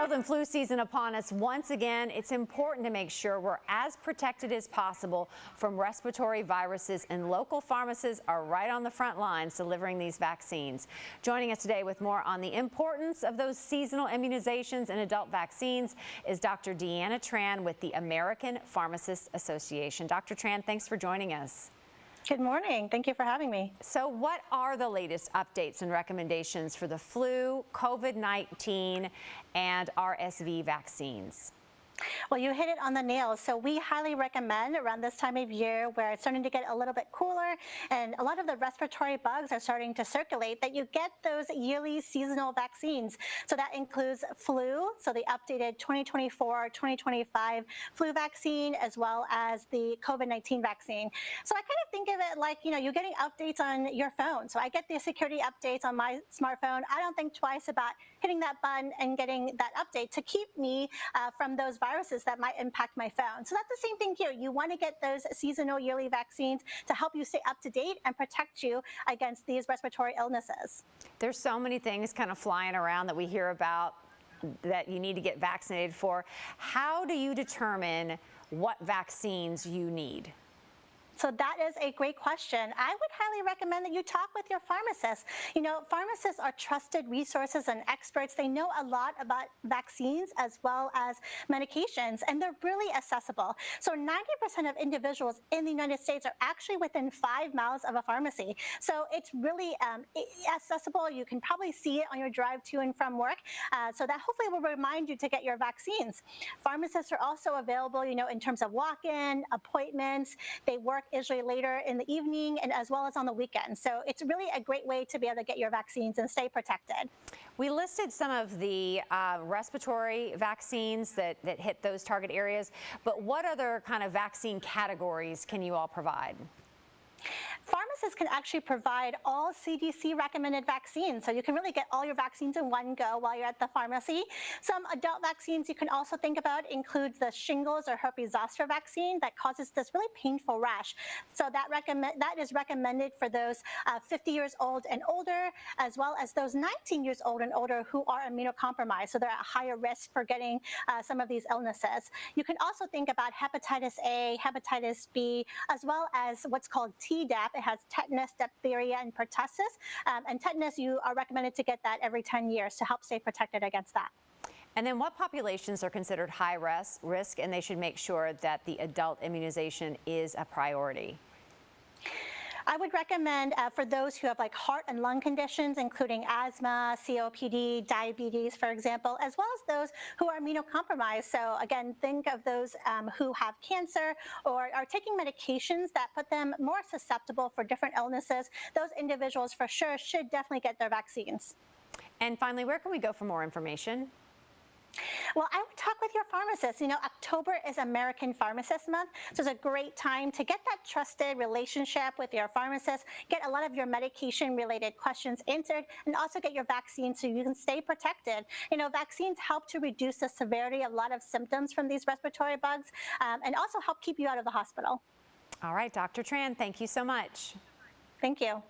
Well, the flu season upon us once again, it's important to make sure we're as protected as possible from respiratory viruses, and local pharmacists are right on the front lines delivering these vaccines. Joining us today with more on the importance of those seasonal immunizations and adult vaccines is Dr. Deanna Tran with the American Pharmacists Association. Dr. Tran, thanks for joining us. Good morning. Thank you for having me. So what are the latest updates and recommendations for the flu, COVID-19, and RSV vaccines? Well, you hit it on the nail. So we highly recommend around this time of year where it's starting to get a little bit cooler and a lot of the respiratory bugs are starting to circulate, that you get those yearly seasonal vaccines. So that includes flu, so the updated 2024-2025 flu vaccine, as well as the COVID-19 vaccine. So I kind of think of it like, you're getting updates on your phone. So I get the security updates on my smartphone. I don't think twice about hitting that button and getting that update to keep me from those viruses that might impact my phone. So that's the same thing here. You want to get those seasonal yearly vaccines to help you stay up to date and protect you against these respiratory illnesses. There's so many things kind of flying around that we hear about that you need to get vaccinated for. How do you determine what vaccines you need? So that is a great question. I would highly recommend that you talk with your pharmacist. Pharmacists are trusted resources and experts. They know a lot about vaccines as well as medications, and they're really accessible. So 90% of individuals in the United States are actually within 5 miles of a pharmacy. So it's really accessible. You can probably see it on your drive to and from work. So that hopefully will remind you to get your vaccines. Pharmacists are also available, in terms of walk-in appointments. They work usually later in the evening and as well as on the weekend. So it's really a great way to be able to get your vaccines and stay protected. We listed some of the respiratory vaccines that hit those target areas, but what other kind of vaccine categories can you all provide? Pharmacists can actually provide all CDC recommended vaccines. So you can really get all your vaccines in one go while you're at the pharmacy. Some adult vaccines you can also think about include the shingles or herpes zoster vaccine that causes this really painful rash. So that is recommended for those 50 years old and older, as well as those 19 years old and older who are immunocompromised. So they're at higher risk for getting some of these illnesses. You can also think about hepatitis A, hepatitis B, as well as what's called Tdap. It has tetanus, diphtheria, and pertussis. And tetanus, you are recommended to get that every 10 years to help stay protected against that. And then what populations are considered high risk and they should make sure that the adult immunization is a priority? I would recommend for those who have heart and lung conditions, including asthma, COPD, diabetes, for example, as well as those who are immunocompromised. So again, think of those who have cancer or are taking medications that put them more susceptible for different illnesses. Those individuals for sure should definitely get their vaccines. And finally, where can we go for more information? Well, I would talk with your pharmacist. October is American Pharmacist Month, so it's a great time to get that trusted relationship with your pharmacist, get a lot of your medication-related questions answered, and also get your vaccine so you can stay protected. Vaccines help to reduce the severity of a lot of symptoms from these respiratory bugs, and also help keep you out of the hospital. All right, Dr. Tran, thank you so much. Thank you.